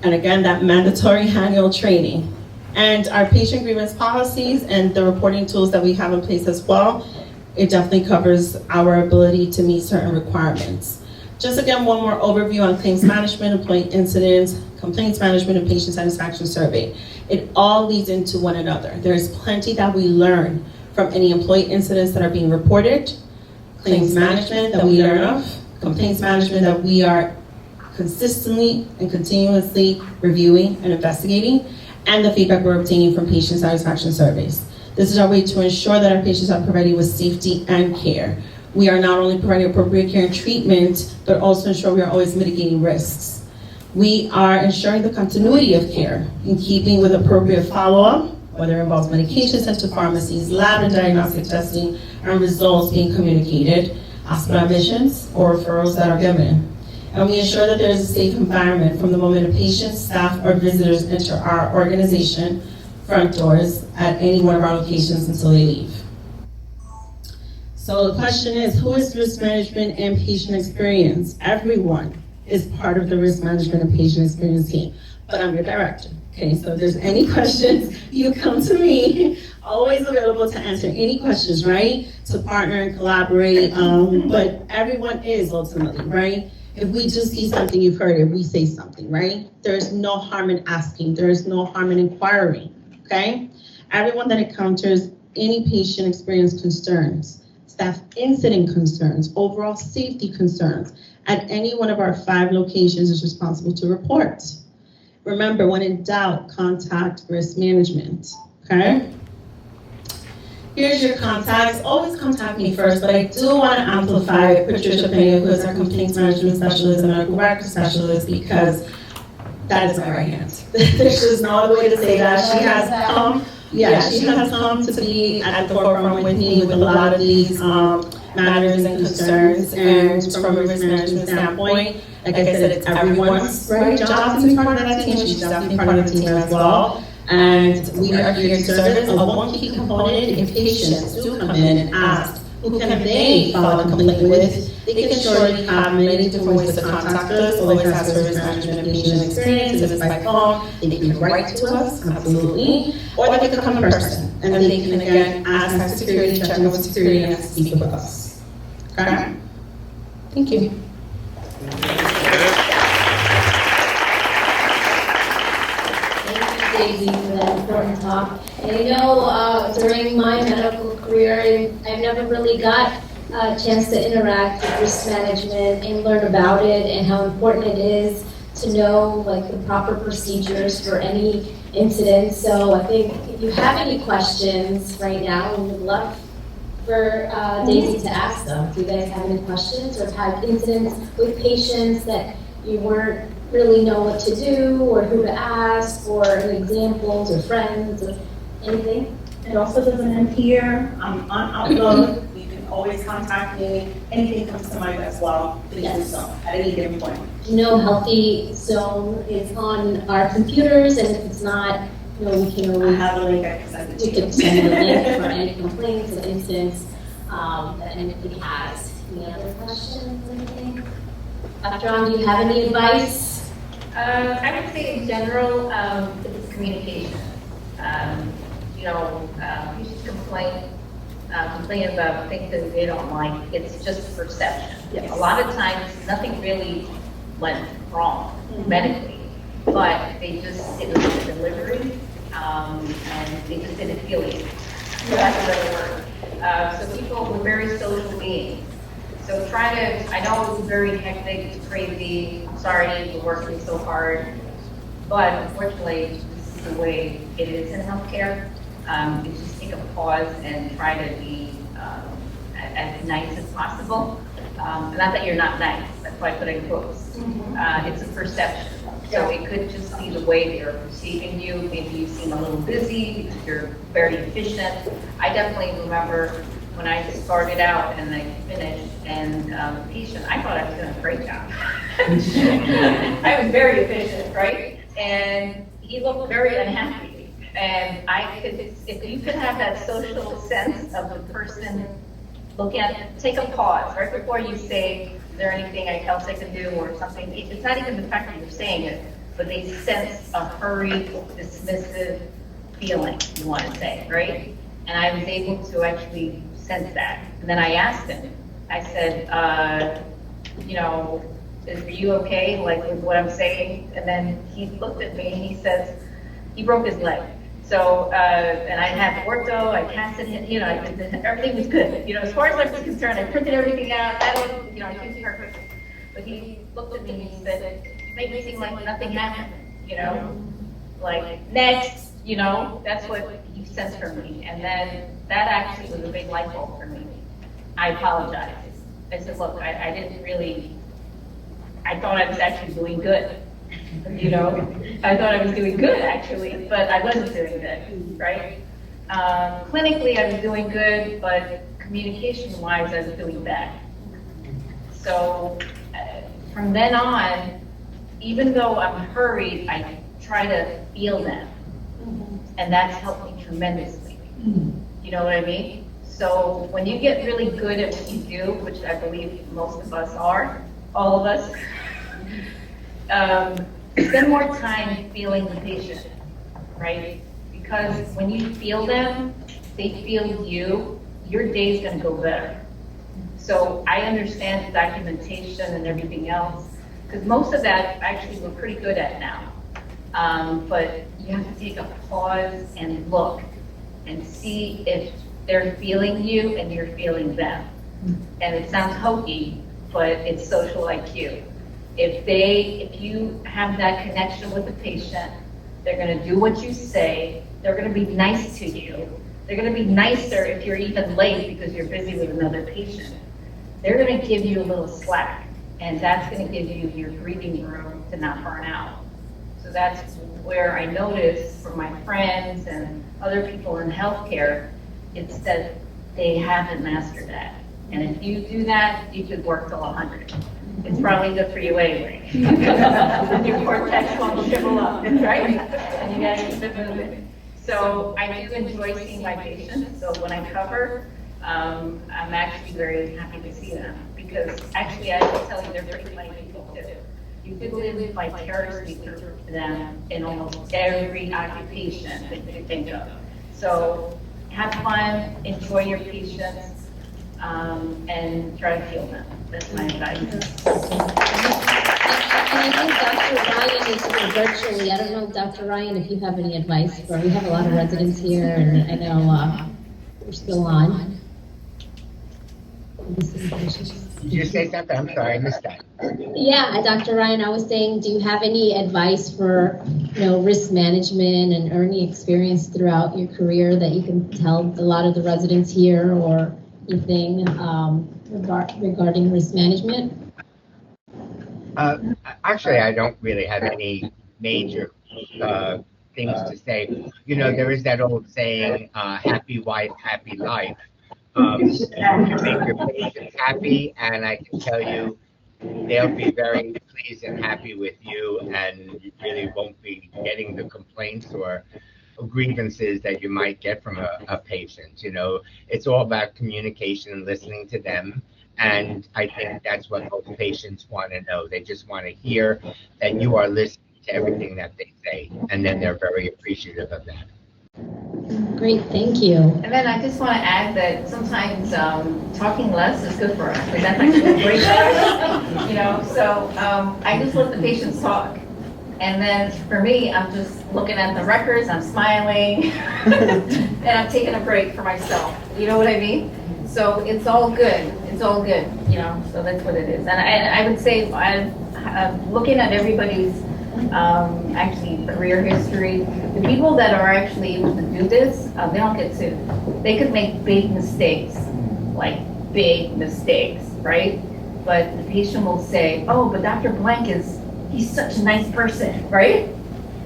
And again, that mandatory annual training. And our patient grievance policies and the reporting tools that we have in place as well, it definitely covers our ability to meet certain requirements. Just again, one more overview on claims management, employee incidents, complaints management, and patient satisfaction survey. It all leads into one another. There's plenty that we learn from any employee incidents that are being reported, claims management that we learn of, complaints management that we are consistently and continuously reviewing and investigating, and the feedback we're obtaining from patient satisfaction surveys. This is our way to ensure that our patients are provided with safety and care. We are not only providing appropriate care and treatment, but also ensure we are always mitigating risks. We are ensuring the continuity of care in keeping with appropriate follow-up, whether it involves medication sent to pharmacies, lab and diagnostic testing, and results being communicated, hospital admissions, or referrals that are given. And we ensure that there is a safe environment from the moment a patient, staff, or visitors enter our organization front doors at any one of our locations until they leave. So the question is, who is risk management and patient experience? Everyone is part of the risk management and patient experience team, but I'm your director. Okay, so if there's any questions, you come to me. Always available to answer any questions, right? To partner and collaborate, but everyone is ultimately, right? If we just see something, you've heard it, we say something, right? There's no harm in asking. There is no harm in inquiring, okay? Everyone that encounters any patient experience concerns, staff incident concerns, overall safety concerns, at any one of our 5 locations is responsible to report. Remember, when in doubt, contact risk management, okay? Here's your contacts. Always contact me first, but I do want to amplify Patricia Pena, who is our complaints management specialist and medical record specialist, because that is my right hand. There's just no other way to say that. She has come, she has come to be at the forefront with me with a lot of these matters and concerns, and from a risk management standpoint, like I said, it's everyone's right job to be part of that team. She's definitely part of the team as well. And we are here to serve as a one key component. If patients do come in and ask, who can they file a complaint with, they can surely have many different ways to contact us. Always have service management and patient experience. If it's by phone, they can write to us, absolutely. Or they can come in person, and then they can again ask security, check in with security, and speak with us. Okay? Thank you. Daisy, for that important talk. And I know during my medical career, I've never really got a chance to interact with risk management and learn about it and how important it is to know like the proper procedures for any incident. So I think if you have any questions right now, we would love for Daisy to ask them. Do you guys have any questions or have incidents with patients that you weren't really know what to do or who to ask, or any examples or friends or anything? It also doesn't end here. I'm on Outlook. You can always contact me. Anything comes to mind as well, please do so at any given point. Healthy Zone is on our computers, and if it's not, we can I always have a link I can send it to you can send a link for any complaints and incidents that anybody has. Any other questions or anything? Dr. John, do you have any advice? I would say in general, it's communication. Patients complain about things that they don't like. It's just perception. Yes. A lot of times, nothing really went wrong medically, but it was the delivery, and they just didn't feel it. So that's the word. So people were very social beings. So I know it was very hectic, it's crazy, I'm sorry you're working so hard, but unfortunately, this is the way it is in healthcare. You just take a pause and try to be as nice as possible. Not that you're not nice, that's why I put in quotes. It's a perception. So it could just be the way they're perceiving you. Maybe you seem a little busy because you're very efficient. I definitely remember when I started out and I finished, and the patient, I thought I was doing a great job. I was very efficient, right? And he looked very unhappy. And if you could have that social sense of the person, take a pause right before you say, is there anything else I can do or something? It's not even the fact that you're saying it, but they sense a hurried, dismissive feeling, you want to say, right? And I was able to actually sense that. And then I asked him, I said, are you okay, like with what I'm saying? And then he looked at me and he says, he broke his leg. So, and I had ortho, I casted him, everything was good. As far as I was concerned, I printed everything out, I think perfect. But he looked at me and he said, you make me seem like nothing happened, like next, that's what he sensed from me. And then that actually was a big light bulb for me. I apologize. I said, look, I didn't really, I thought I was actually doing good. You know, I thought I was doing good actually, but I wasn't doing good, right? Clinically, I was doing good, but communication-wise, I was doing bad. So from then on, even though I'm hurried, I try to feel them. And that's helped me tremendously. You know what I mean? So when you get really good at what you do, which I believe most of us are, all of us, spend more time feeling the patient, right? Because when you feel them, they feel you, your day's gonna go better. So I understand the documentation and everything else, because most of that actually we're pretty good at now. But you have to take a pause and look and see if they're feeling you and you're feeling them. And it sounds hokey, but it's social IQ. If you have that connection with the patient, they're gonna do what you say, they're gonna be nice to you, they're gonna be nicer if you're even late because you're busy with another patient. They're gonna give you a little slack, and that's gonna give you your breathing room to not burn out. So that's where I notice from my friends and other people in healthcare, it's that they haven't mastered that. And if you do that, you could work till 100. It's probably good for you anyway. Your cortex won't shrivel up, right? And you guys keep it moving. So I do enjoy seeing my patients. So when I cover, I'm actually very happy to see them because actually I will tell you they're pretty funny people too. You could live vicariously through them in almost every occupation that you could think of. So have fun, enjoy your patients, and try to heal them. That's my advice. And I think Dr. Ryan is here virtually. I don't know, Dr. Ryan, if you have any advice for, we have a lot of residents here, and I know we're still on. Did you say something? I'm sorry, I missed that. Yeah, Dr. Ryan, I was saying, do you have any advice for, risk management and any experience throughout your career that you can tell a lot of the residents here or anything regarding risk management? Actually, I don't really have any major things to say. There is that old saying, happy wife, happy life. You make your patients happy, and I can tell you, they'll be very pleased and happy with you, and you really won't be getting the complaints or grievances that you might get from a patient. It's all about communication and listening to them. And I think that's what most patients want to know. They just want to hear that you are listening to everything that they say, and then they're very appreciative of that. Great, thank you. And then I just want to add that sometimes talking less is good for us. Like that's actually great for us. So I just let the patients talk. And then for me, I'm just looking at the records, I'm smiling, and I'm taking a break for myself. You know what I mean? So it's all good. It's all good, so that's what it is. And I would say, I'm looking at everybody's actually career history. The people that are actually able to do this, they don't get sued. They could make big mistakes, like big mistakes, right? But the patient will say, oh, but Dr. Blank he's such a nice person, right?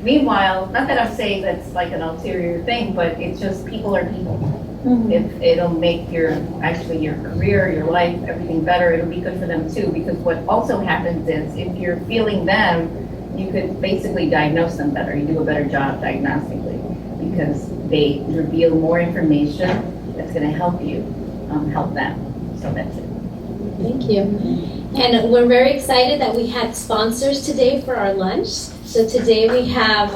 Meanwhile, not that I'm saying that's like an ulterior thing, but it's just people are people. Mm-hmm. If it'll make your career, your life, everything better, it'll be good for them too. Because what also happens is if you're feeling them, you could basically diagnose them better. You do a better job diagnostically because they reveal more information that's going to help you help them. So that's it. Thank you. And we're very excited that we had sponsors today for our lunch. So today we have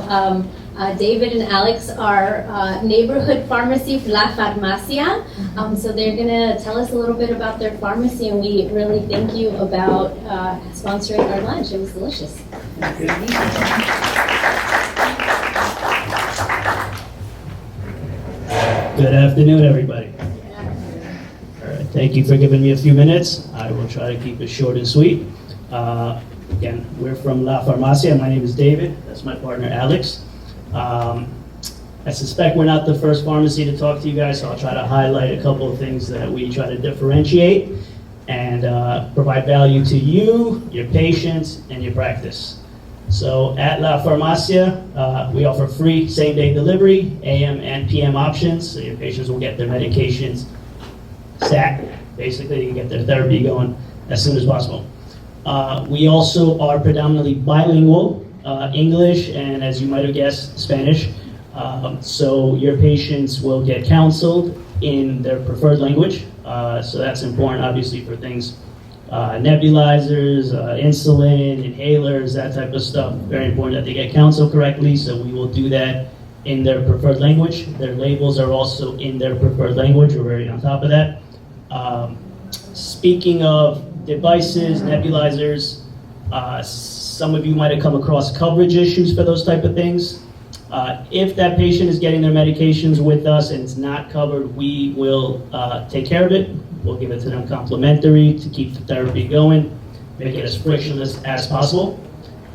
David and Alex, our neighborhood pharmacy, La Farmacia. So they're going to tell us a little bit about their pharmacy, and we really thank you about sponsoring our lunch. It was delicious. Good afternoon, everybody. All right, thank you for giving me a few minutes. I will try to keep it short and sweet. Again, we're from La Farmacia. My name is David. That's my partner, Alex. I suspect we're not the first pharmacy to talk to you guys, so I'll try to highlight a couple of things that we try to differentiate and provide value to you, your patients, and your practice. So at La Farmacia, we offer free same-day delivery, AM and PM options, so your patients will get their medications sat. Basically, they can get their therapy going as soon as possible. We also are predominantly bilingual, English, and as you might have guessed, Spanish. So your patients will get counseled in their preferred language. So that's important, obviously, for things nebulizers, insulin, inhalers, that type of stuff. Very important that they get counseled correctly, so we will do that in their preferred language. Their labels are also in their preferred language. We're very on top of that. Speaking of devices, nebulizers, some of you might have come across coverage issues for those type of things. If that patient is getting their medications with us and it's not covered, we will take care of it. We'll give it to them complimentary to keep the therapy going, make it as frictionless as possible.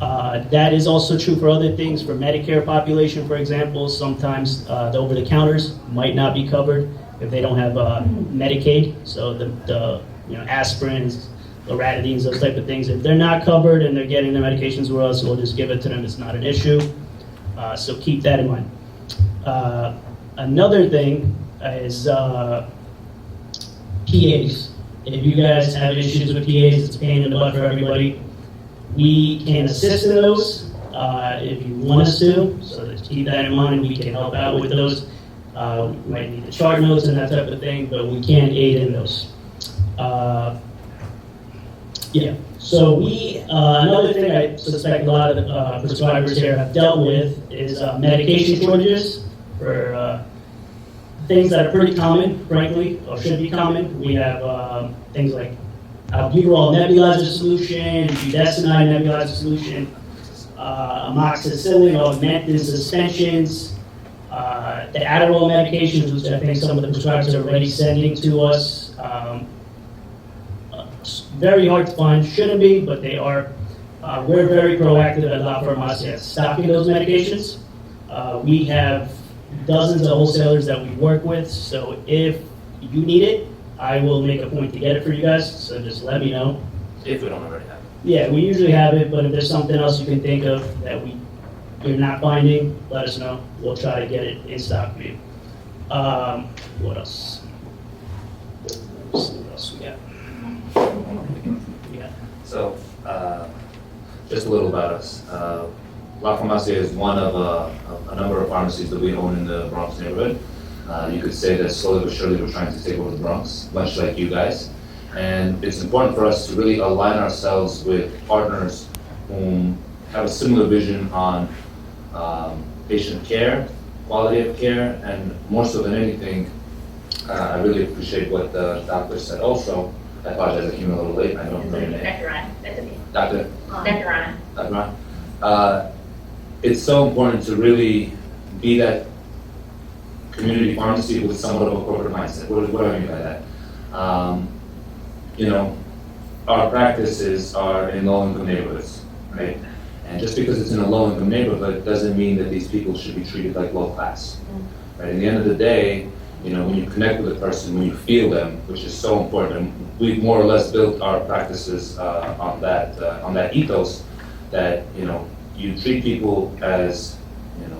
That is also true for other things. For Medicare population, for example, sometimes the over-the-counters might not be covered if they don't have Medicaid. So the aspirins, loratadines, those type of things. If they're not covered and they're getting their medications with us, we'll just give it to them. It's not an issue. So keep that in mind. Another thing is PAs. If you guys have issues with PAs, it's a pain in the butt for everybody. We can assist in those if you want us to, so just keep that in mind. We can help out with those. We might need the chart notes and that type of thing, but we can aid in those. So another thing I suspect a lot of the prescribers here have dealt with is medication shortages for things that are pretty common, frankly, or should be common. We have things like albuterol nebulizer solution, budesonide nebulizer solution, amoxicillin augmentin suspensions, the Adderall medications, which I think some of the prescribers are already sending to us. Very hard to find, shouldn't be, but they are. We're very proactive at La Farmacia stocking those medications. We have dozens of wholesalers that we work with, so if you need it, I will make a point to get it for you guys, so just let me know. If we don't already have it. Yeah, we usually have it, but if there's something else you can think of that you're not finding, let us know. We'll try to get it in stock for you. What else? Let's see what else we got. So, just a little about us. La Farmacia is one of a number of pharmacies that we own in the Bronx neighborhood. You could say that slowly but surely we're trying to take over the Bronx, much like you guys. And it's important for us to really align ourselves with partners who have a similar vision on patient care, quality of care, and more so than anything, I really appreciate what the doctor said also. I apologize, I came a little late. I don't know your name. Dr. Rana, that's okay. Doctor? Dr. Rana. Dr. Rana. It's so important to really be that community pharmacy with somewhat of a corporate mindset. What do I mean by that? Our practices are in low-income neighborhoods, right? And just because it's in a low-income neighborhood doesn't mean that these people should be treated like low class. Right? At the end of the day, when you connect with a person, when you feel them, which is so important, and we've more or less built our practices on that ethos that you treat people as and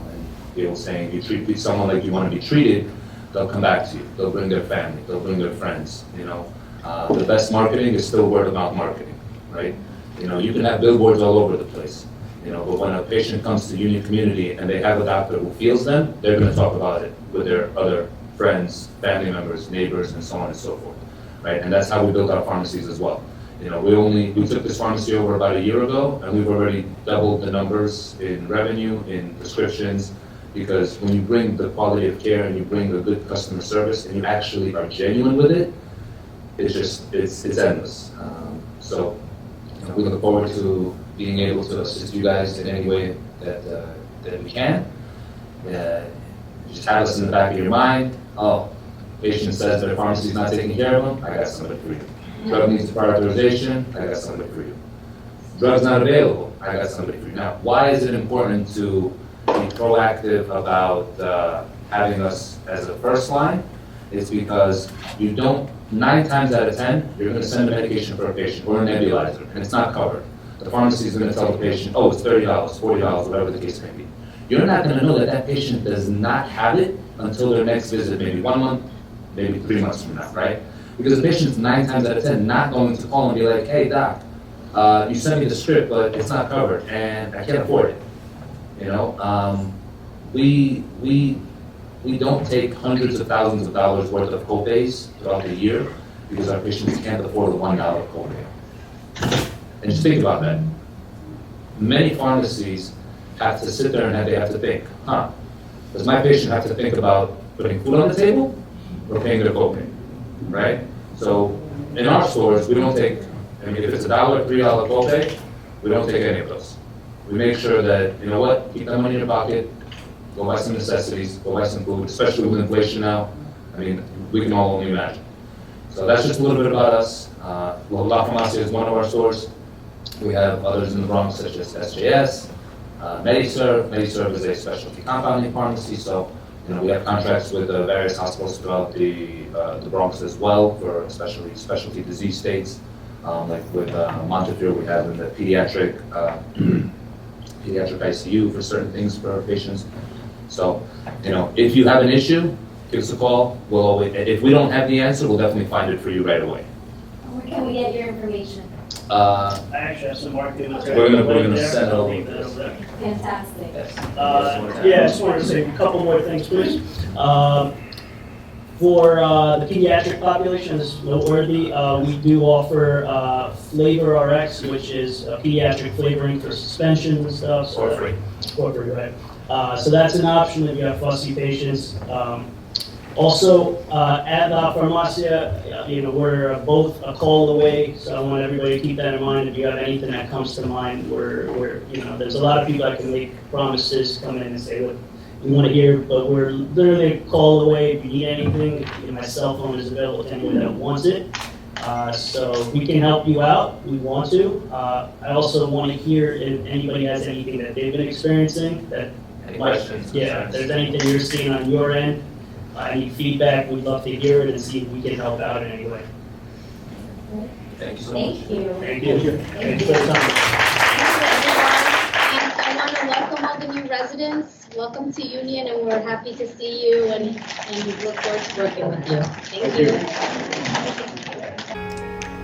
the old saying, you treat someone like you want to be treated, they'll come back to you. They'll bring their family. They'll bring their friends. The best marketing is still word of mouth marketing, right? You can have billboards all over the place. But when a patient comes to Union Community and they have a doctor who feels them, they're going to talk about it with their other friends, family members, neighbors, and so on and so forth, right? And that's how we built our pharmacies as well. We took this pharmacy over about a year ago, and we've already doubled the numbers in revenue, in prescriptions, because when you bring the quality of care and you bring the good customer service and you actually are genuine with it, it's endless. So we look forward to being able to assist you guys in any way that we can. Just have us in the back of your mind. Oh, patient says their pharmacy is not taking care of them. I got somebody for you. Drug needs prioritization. I got somebody for you. Drug's not available. I got somebody for you. Now, why is it important to proactive about having us as a first line is because you don't, 9 times out of 10, you're going to send a medication for a patient or a nebulizer, and it's not covered. The pharmacy is going to tell the patient, oh, it's $30, $40, whatever the case may be. You're not going to know that that patient does not have it until their next visit, maybe 1 month, maybe 3 months from now, right? Because the patient's 9 times out of 10 not going to call and be like, hey, doc, you sent me the script, but it's not covered, and I can't afford it. You know, we don't take hundreds of thousands of dollars worth of copays throughout the year because our patients can't afford a $1 copay. And just think about that. Many pharmacies have to sit there and they have to think, does my patient have to think about putting food on the table or paying their copay, right? So in our stores, we don't take, I mean, if it's $1, $3 copay, we don't take any of those. We make sure that, you know what, keep that money in your pocket, go buy some necessities, go buy some food, especially with inflation now. I mean, we can all only imagine. So that's just a little bit about us. La Farmacia is one of our stores. We have others in the Bronx, such as SJS, MediServe. MediServe is a specialty compounding pharmacy, so you know we have contracts with various hospitals throughout the Bronx as well for especially specialty disease states. Like with Montefiore, we have in the pediatric ICU for certain things for our patients. So, you know, if you have an issue, give us a call. We'll always, if we don't have the answer, we'll definitely find it for you right away. Where can we get your information? I actually have some marketing We're gonna send it over. Fantastic. Yeah, I just wanted to say a couple more things, please. For the pediatric population, this is noteworthy. We do offer Flavor RX, which is pediatric flavoring for suspensions and stuff. So For free. For free, right. So that's an option if you have fussy patients. Also, at La Farmacia, you know, we're both a call away, so I want everybody to keep that in mind. If you have anything that comes to mind, we're you know, there's a lot of people that can make promises, come in and say, look, we want to hear, but we're literally a call away. If you need anything, you know, my cell phone is available to anyone that wants it. So we can help you out. We want to. I also want to hear if anybody has anything that they've been experiencing. Any questions? Yeah, if there's anything you're seeing on your end, any feedback, we'd love to hear it and see if we can help out in any way. Thank you so much. Thank you. Thank you. Thank you for the time. And I want to welcome all the new residents. Welcome to Union, and we're happy to see you and we look forward to working with you. Thank you.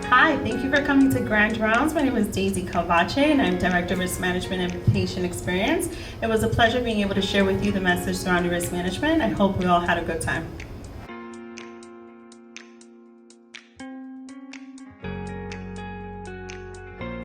Hi, thank you for coming to Grand Rounds. My name is Daisy Calvache, and I'm Director of Risk Management and Patient Experience. It was a pleasure being able to share with you the message surrounding risk management. I hope we all had a good time.